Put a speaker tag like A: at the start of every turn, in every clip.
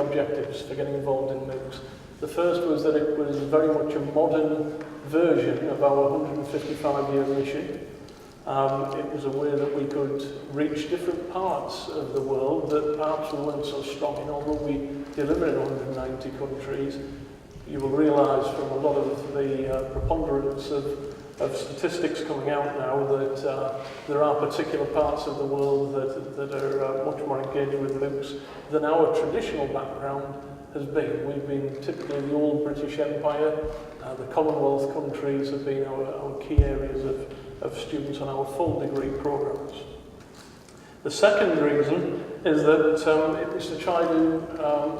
A: objectives for getting involved in MOOCs. The first was that it was very much a modern version of our 155-year mission. It was a way that we could reach different parts of the world that perhaps we weren't so strong in, although we deliver in 190 countries. You will realise from a lot of the preponderance of statistics coming out now that there are particular parts of the world that are much more engaged with MOOCs than our traditional background has been. We've been typically the old British Empire. The Commonwealth countries have been our key areas of students on our full degree programmes. The second reason is that it was to try to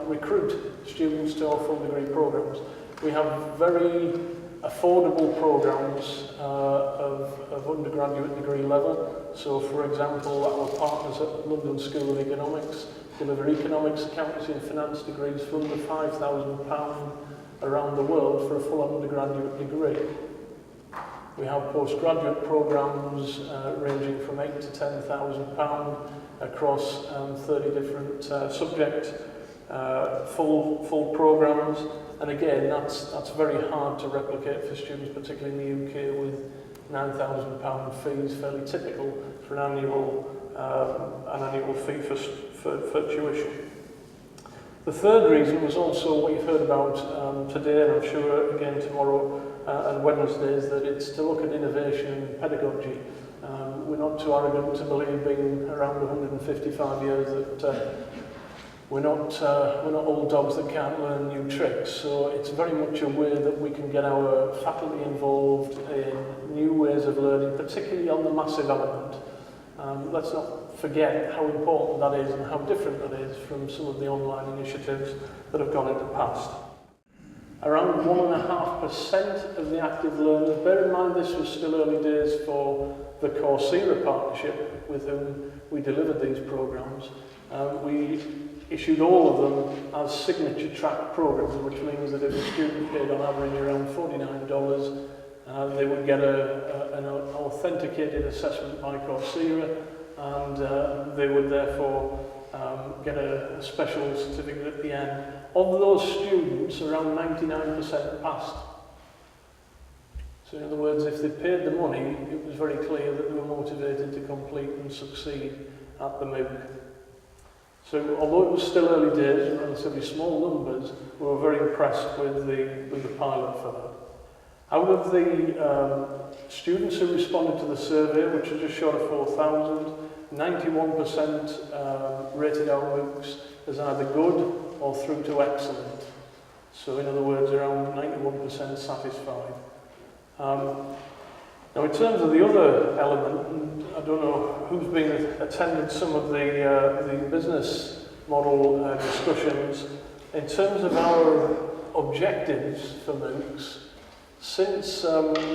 A: recruit students to our full degree programmes. We have very affordable programmes of undergraduate degree level. So, for example, our partners at London School of Economics deliver economics, accountancy and finance degrees for under £5,000 around the world for a full undergraduate degree. We have postgraduate programmes ranging from £8,000 to £10,000 across 30 different subject full programmes, and again that's very hard to replicate for students, particularly in the UK, with £9,000 fees, fairly typical for an annual fee for tuition. The third reason was also what you've heard about today, and I'm sure again tomorrow and Wednesday, is that it's to look at innovation and pedagogy. We're not too arrogant to believe, being around 155 years, that we're not old dogs that can't learn new tricks. So it's very much a way that we can get our faculty involved in new ways of learning, particularly on the massive element. Let's not forget how important that is and how different that is from some of the online initiatives that have gone in the past. Around 1.5% of the active learners, bear in mind this was still early days for the Coursera partnership with whom we delivered these programmes. We issued all of them as signature track programmes, which means that if a student paid on average around $49, they would get an authenticated assessment by Coursera, and they would therefore get a special certificate at the end. Of those students, around 99% passed. So in other words, if they paid the money, it was very clear that they were motivated to complete and succeed at the MOOC. So although it was still early days and relatively small numbers, we were very impressed with the pilot for that. Out of the students who responded to the survey, which was just short of 4,000, 91% rated our MOOCs as either good or through to excellent. So in other words, around 91% satisfied. Now in terms of the other element, and I don't know who's attended some of the business model discussions, in terms of our objectives for MOOCs, since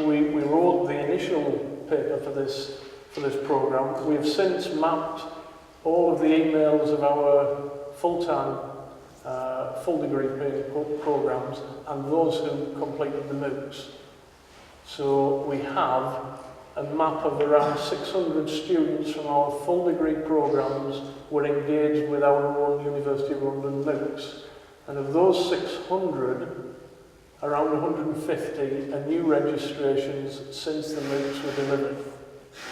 A: we wrote the initial paper for this programme, we have since mapped all of the emails of our full-time, full degree programmes and those who completed the MOOCs. So we have a map of around 600 students from our full degree programmes were engaged with our own University of London MOOCs. And of those 600, around 150 are new registrations since the MOOCs were delivered,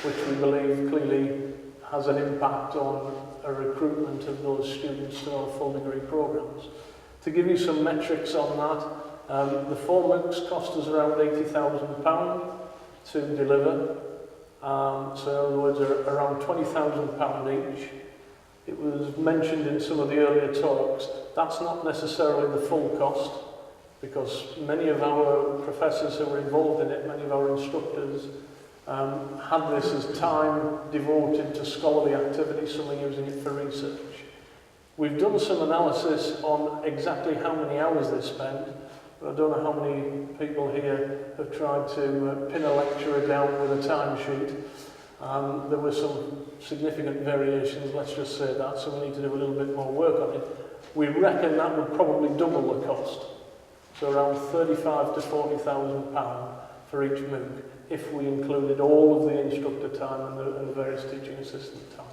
A: which we believe clearly has an impact on a recruitment of those students to our full degree programmes. To give you some metrics on that, the 4 MOOCs cost us around £80,000 to deliver. So in other words, around £20,000 each. It was mentioned in some of the earlier talks, that's not necessarily the full cost, because many of our professors who were involved in it, many of our instructors, had this as time devoted to scholarly activity, some are using it for research. We've done some analysis on exactly how many hours they spend, but I don't know how many people here have tried to pin a lecturer down with a timesheet. There were some significant variations, let's just say that, so we need to do a little bit more work on it. We reckon that would probably double the cost, so around £35,000 to £40,000 for each MOOC, if we included all of the instructor time and the various teaching assistant time.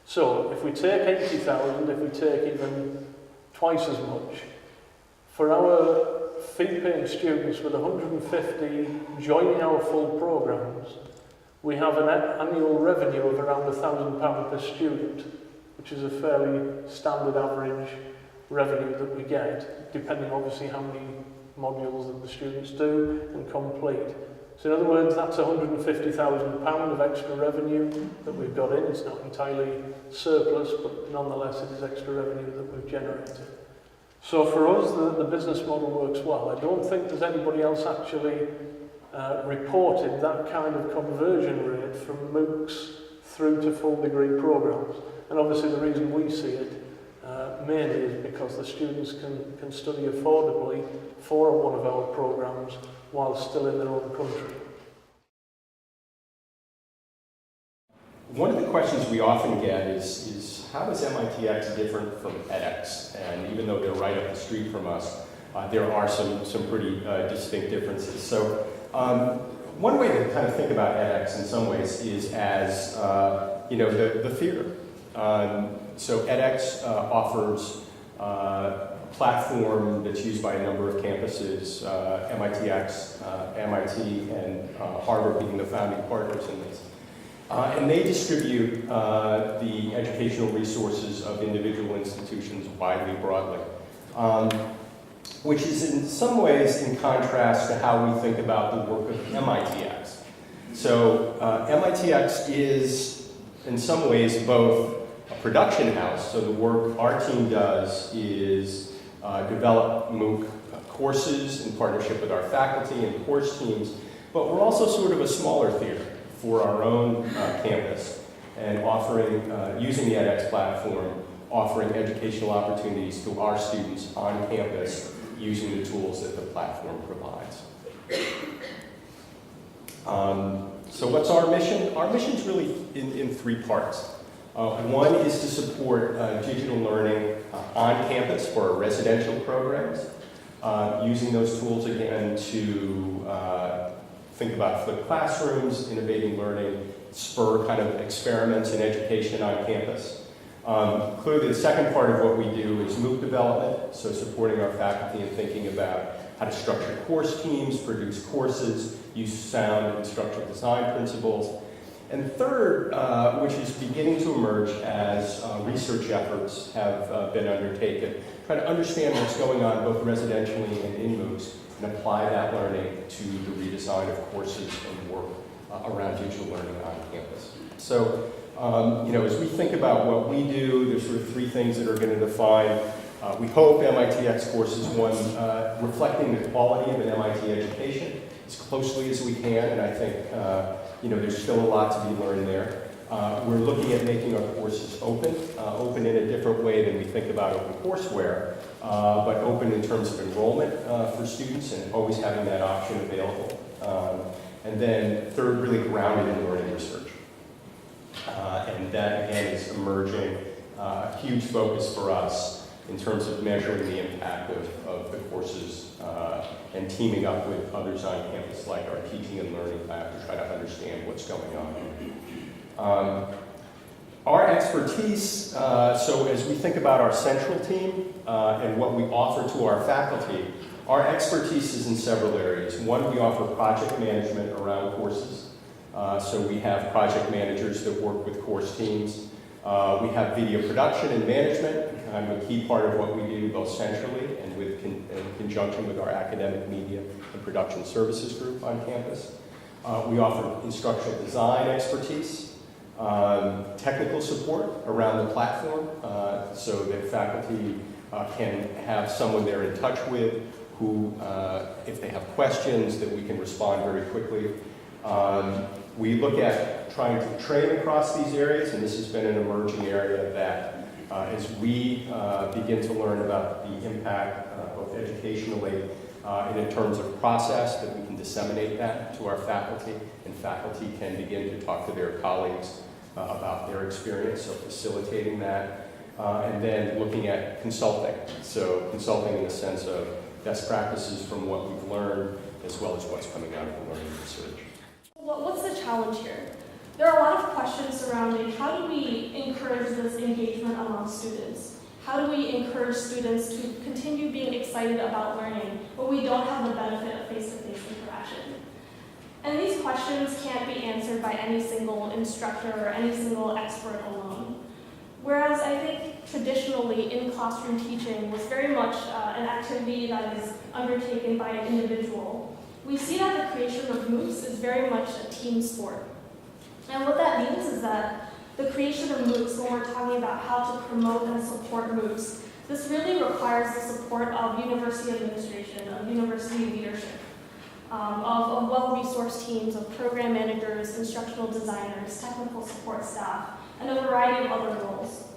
A: So if we take 80,000, if we take even twice as much. For our fee-paying students with 150 joining our full programs, we have an annual revenue of around £1,000 per student, which is a fairly standard average revenue that we get, depending obviously how many modules that the students do and complete. So in other words, that's £150,000 of extra revenue that we've got in. It's not entirely surplus, but nonetheless it is extra revenue that we've generated. So for us, the business model works well. I don't think there's anybody else actually reported that kind of conversion rate from MOOCs through to full degree programs. And obviously the reason we see it mainly is because the students can study affordably for one of our programs while still in their own country.
B: One of the questions we often get is how is MITx different from edX? And even though they're right up the street from us, there are some pretty distinct differences. So one way to kind of think about edX in some ways is as the theater. So edX offers a platform that's used by a number of campuses, MITx, MIT, and Harvard being the founding partners in this. And they distribute the educational resources of individual institutions widely, broadly, which is in some ways in contrast to how we think about the work of MITx. So MITx is in some ways both a production house, so the work our team does is develop MOOC courses in partnership with our faculty and course teams, but we're also sort of a smaller theater for our own campus and offering, using the edX platform, offering educational opportunities to our students on campus using the tools that the platform provides. So what's our mission? Our mission is really in three parts. One is to support digital learning on campus for our residential programs, using those tools again to think about flipped classrooms, innovating learning, spur kind of experiments in education on campus. Clearly the second part of what we do is MOOC development, so supporting our faculty and thinking about how to structure course teams, produce courses, use sound instructional design principles. And third, which is beginning to emerge as research efforts have been undertaken, try to understand what's going on both residentially and in MOOCs and apply that learning to the redesign of courses and work around digital learning on campus. So, as we think about what we do, there's sort of three things that are going to define, we hope, MITx courses. One, reflecting the quality of an MIT education as closely as we can, and I think there's still a lot to be learned there. We're looking at making our courses open in a different way than we think about OpenCourseWare, but open in terms of enrollment for students and always having that option available. And then third, really grounded in learning research. And that, again, is emerging a huge focus for us in terms of measuring the impact of the courses and teaming up with others on campus, like our teaching and learning lab, to try to understand what's going on. Our expertise, so as we think about our central team and what we offer to our faculty, our expertise is in several areas. One, we offer project management around courses. So we have project managers that work with course teams. We have video production and management, kind of a key part of what we do both centrally and in conjunction with our academic media and production services group on campus. We offer instructional design expertise, technical support around the platform so that faculty can have someone they're in touch with who, if they have questions, that we can respond very quickly. We look at trying to train across these areas, and this has been an emerging area that as we begin to learn about the impact, both educationally and in terms of process, that we can disseminate that to our faculty, and faculty can begin to talk to their colleagues about their experience, so facilitating that. And then looking at consulting, so consulting in the sense of best practices from what we've learned, as well as what's coming out of the learning research.
C: What's the challenge here? There are a lot of questions surrounding how do we encourage this engagement among students. How do we encourage students to continue being excited about learning when we don't have the benefit of face-to-face interaction? And these questions can't be answered by any single instructor or any single expert alone. Whereas I think traditionally in-classroom teaching was very much an activity that is undertaken by an individual, we see that the creation of MOOCs is very much a team sport. And what that means is that the creation of MOOCs, when we're talking about how to promote and support MOOCs, this really requires the support of university administration, of university leadership, of well-resourced teams, of program managers, instructional designers, technical support staff, and a variety of other roles.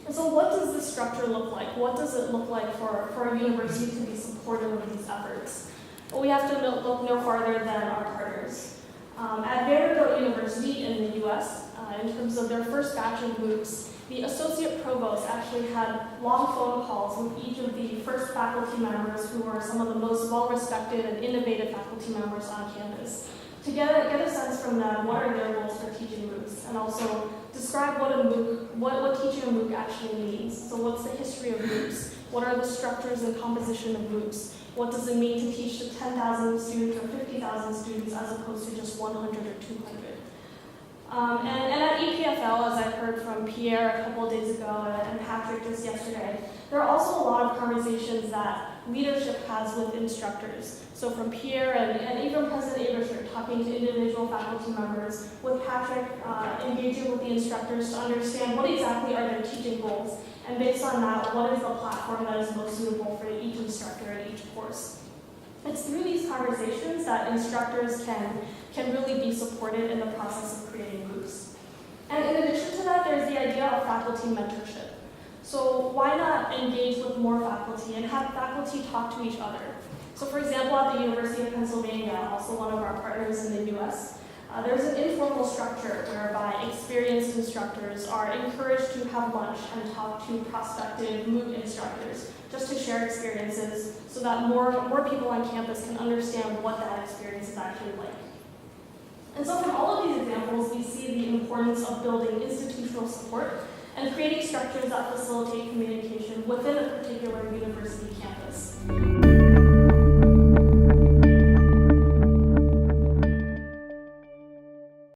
C: And so what does this structure look like? What does it look like for a university to be supportive of these efforts? Well, we have to look no farther than our partners. At Vanderbilt University in the US, in terms of their first batch of MOOCs, the associate provost actually had long phone calls with each of the first faculty members who are some of the most well-respected and innovative faculty members on campus to get a sense from them what are their goals for teaching MOOCs, and also describe what teaching a MOOC actually means. So what's the history of MOOCs? What are the structures and composition of MOOCs? What does it mean to teach to 10,000 students or 50,000 students as opposed to just 100 or 200? And at EPFL, as I heard from Pierre a couple of days ago and Patrick just yesterday, there are also a lot of conversations that leadership has with instructors. So from Pierre and even President Abersher talking to individual faculty members, with Patrick engaging with the instructors to understand what exactly are their teaching goals, and based on that, what is the platform that is most suitable for each instructor in each course. It's through these conversations that instructors can really be supported in the process of creating MOOCs. And in addition to that, there's the idea of faculty mentorship. So why not engage with more faculty and have faculty talk to each other? So for example, at the University of Pennsylvania, also one of our partners in the US, there's an informal structure whereby experienced instructors are encouraged to have lunch and talk to prospective MOOC instructors just to share experiences so that more people on campus can understand what that experience is actually like. And so from all of these examples, we see the importance of building institutional support and creating structures that facilitate communication within a particular university campus.